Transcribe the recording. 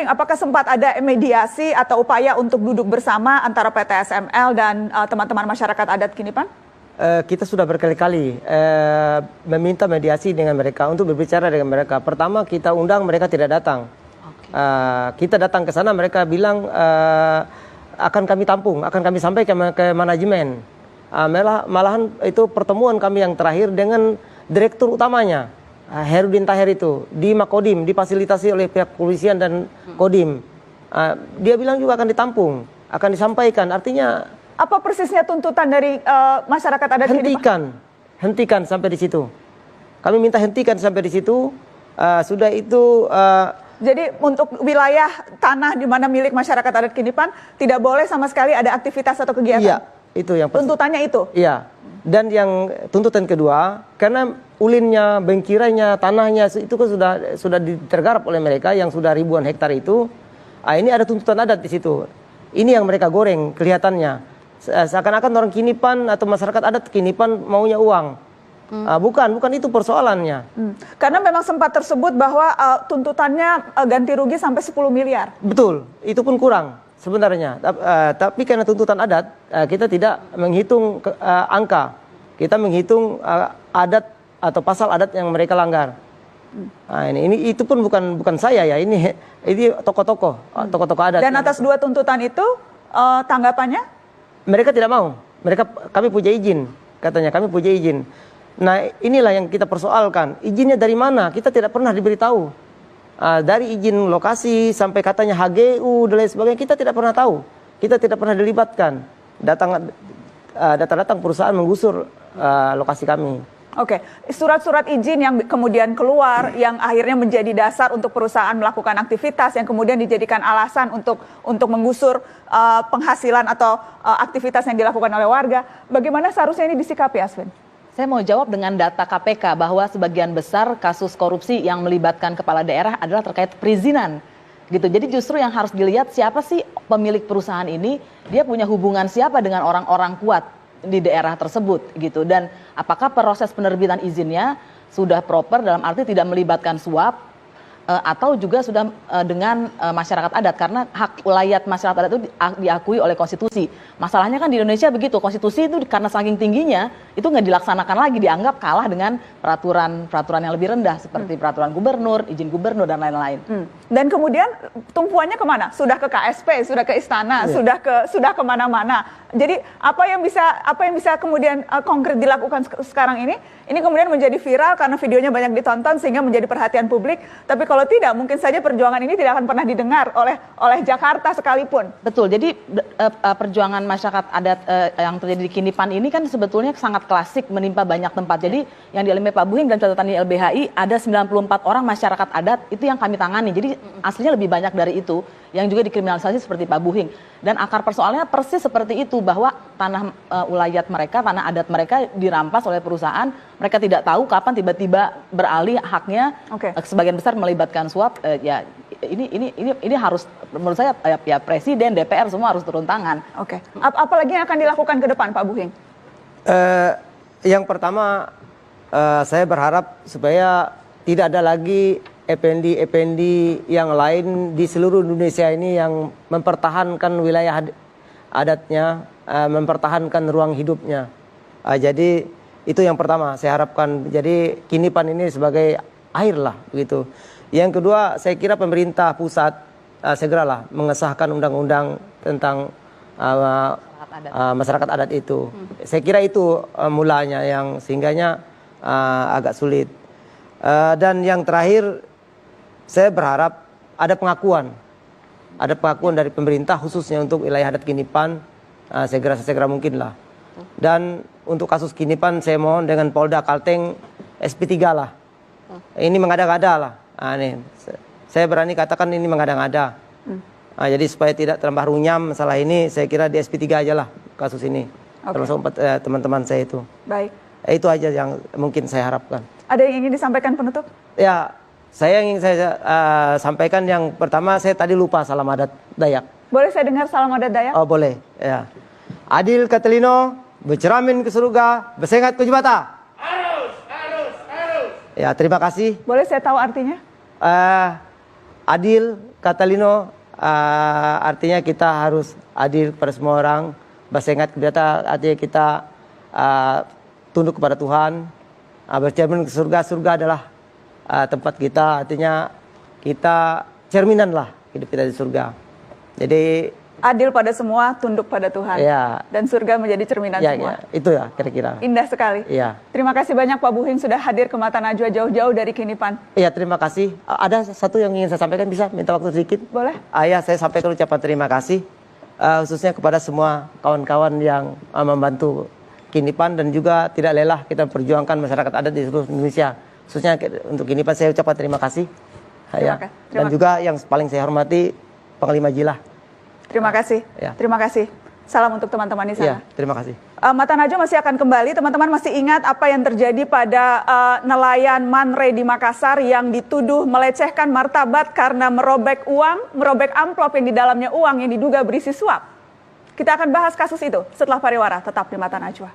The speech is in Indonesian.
Buhing, apakah sempat ada mediasi atau upaya untuk duduk bersama antara PT SML dan teman-teman masyarakat adat Kinipan? Kita sudah berkali-kali meminta mediasi dengan mereka untuk berbicara dengan mereka. Pertama kita undang, mereka tidak datang. Kita datang ke sana, mereka bilang akan kami tampung, akan kami sampaikan ke manajemen. Malahan itu pertemuan kami yang terakhir dengan direktur utamanya, Herudin Tahir itu, di Makodim, difasilitasi oleh pihak kepolisian dan Kodim. Dia bilang juga akan ditampung, akan disampaikan. Artinya apa persisnya tuntutan dari masyarakat adat Kinipan? Hentikan sampai di situ. Kami minta hentikan sampai di situ. Sudah itu. Jadi untuk wilayah tanah di mana milik masyarakat adat Kinipan tidak boleh sama sekali ada aktivitas atau kegiatan. Iya, itu yang tuntutannya itu. Iya. Dan yang tuntutan kedua, karena ulinnya, bengkiranya, tanahnya itu kan sudah tergarap oleh mereka yang sudah ribuan hektar itu. Ini ada tuntutan adat di situ. Ini yang mereka goreng kelihatannya. Seakan-akan orang Kinipan atau masyarakat adat Kinipan maunya uang. Bukan itu persoalannya. Karena memang sempat tersebut bahwa tuntutannya ganti rugi sampai 10 miliar. Betul, itu pun kurang sebenarnya. Tapi karena tuntutan adat, kita tidak menghitung angka. Kita menghitung adat atau pasal adat yang mereka langgar. Ini itu pun bukan saya ya, ini tokoh-tokoh adat. Dan atas dua tuntutan itu tanggapannya? Mereka tidak mau. Kami punya izin, katanya kami punya izin. Nah inilah yang kita persoalkan. Izinnya dari mana? Kita tidak pernah diberitahu. Dari izin lokasi sampai katanya HGU dan lain sebagainya, kita tidak pernah tahu. Kita tidak pernah dilibatkan. Datang perusahaan menggusur lokasi kami. Oke, surat-surat izin yang kemudian keluar, yang akhirnya menjadi dasar untuk perusahaan melakukan aktivitas, yang kemudian dijadikan alasan untuk menggusur penghasilan atau aktivitas yang dilakukan oleh warga. Bagaimana seharusnya ini disikapi, Aswin? Saya mau jawab dengan data KPK bahwa sebagian besar kasus korupsi yang melibatkan kepala daerah adalah terkait perizinan. Gitu. Jadi justru yang harus dilihat siapa sih pemilik perusahaan ini, dia punya hubungan siapa dengan orang-orang kuat di daerah tersebut gitu, dan apakah proses penerbitan izinnya sudah proper dalam arti tidak melibatkan suap atau juga sudah dengan masyarakat adat, karena hak ulayat masyarakat adat itu diakui oleh konstitusi. Masalahnya kan di Indonesia begitu, konstitusi itu karena saking tingginya itu nggak dilaksanakan lagi, dianggap kalah dengan peraturan yang lebih rendah seperti peraturan gubernur, izin gubernur dan lain-lain. Dan kemudian tumpuannya kemana? Sudah ke KSP, sudah ke istana, sudah kemana-mana. Jadi apa yang bisa kemudian konkret dilakukan sekarang ini? Ini kemudian menjadi viral karena videonya banyak ditonton sehingga menjadi perhatian publik. Tapi kalau tidak, mungkin saja perjuangan ini tidak akan pernah didengar oleh Jakarta sekalipun. Betul. Jadi perjuangan masyarakat adat yang terjadi di Kinipan ini kan sebetulnya sangat klasik, menimpa banyak tempat. Jadi yang dialami Pak Buhing dan catatan di LBHI ada 94 orang masyarakat adat itu yang kami tangani. Jadi aslinya lebih banyak dari itu yang juga dikriminalisasi seperti Pak Buhing. Dan akar persoalannya persis seperti itu, bahwa tanah ulayat mereka, tanah adat mereka dirampas oleh perusahaan. Mereka tidak tahu kapan tiba-tiba beralih haknya. Sebagian besar melibatkan suap. Ya ini harus menurut saya ya Presiden, DPR semua harus turun tangan. Apalagi yang akan dilakukan ke depan, Pak Buhing? Yang pertama, saya berharap supaya tidak ada lagi Effendi yang lain di seluruh Indonesia ini yang mempertahankan wilayah adatnya, mempertahankan ruang hidupnya. Jadi itu yang pertama saya harapkan. Jadi Kinipan ini sebagai air lah begitu. Yang kedua, saya kira pemerintah pusat segeralah mengesahkan undang-undang tentang masyarakat adat itu. Saya kira itu mulanya yang sehingganya agak sulit. Dan yang terakhir, saya berharap ada pengakuan dari pemerintah khususnya untuk wilayah adat Kinipan segera mungkin lah. Dan untuk kasus Kinipan saya mohon dengan Polda Kalteng SP3 lah. Ini mengada-ngada lah. Saya berani katakan ini mengada-ngada. Jadi supaya tidak terambah runyam masalah ini, saya kira di SP3 aja lah kasus ini. Termasuk teman-teman saya itu. Baik. Itu aja yang mungkin saya harapkan. Ada yang ingin disampaikan penutup? Ya, saya ingin saya sampaikan yang pertama, saya tadi lupa salam adat Dayak. Boleh saya dengar salam adat Dayak? Oh boleh, ya. Adil Katelino, berceramin ke surga, bersengat ke jubata. Harus. Ya, terima kasih. Boleh saya tahu artinya? adil, kata Lino, artinya kita harus adil kepada semua orang. Bahasa ingat kita artinya kita tunduk kepada Tuhan, bercermin ke surga. Surga adalah tempat kita, artinya kita cerminan lah hidup kita di surga. Jadi adil pada semua, tunduk pada Tuhan. ya, Dan surga menjadi cerminan ya, semua. ya, itu ya kira-kira. Indah sekali. Iya. Terima kasih banyak Pak Buhing sudah hadir ke Mata Najwa jauh-jauh dari Kinipan. Iya, terima kasih. Ada satu yang ingin saya sampaikan, bisa minta waktu sedikit? Boleh? Ya, saya sampaikan ucapan terima kasih khususnya kepada semua kawan-kawan yang membantu Kinipan dan juga tidak lelah kita perjuangkan masyarakat adat di seluruh Indonesia. Khususnya untuk Kinipan saya ucapkan terima kasih. Terima kasih. Dan juga yang paling saya hormati Panglima Jilah. Terima kasih. Ya. Terima kasih. Salam untuk teman-teman di Iya, sana. terima kasih. Mata Najwa masih akan kembali. Teman-teman masih ingat apa yang terjadi pada nelayan Manre di Makassar yang dituduh melecehkan martabat karena merobek amplop yang di dalamnya uang yang diduga berisi suap. Kita akan bahas kasus itu setelah pariwara. Tetap di Mata Najwa.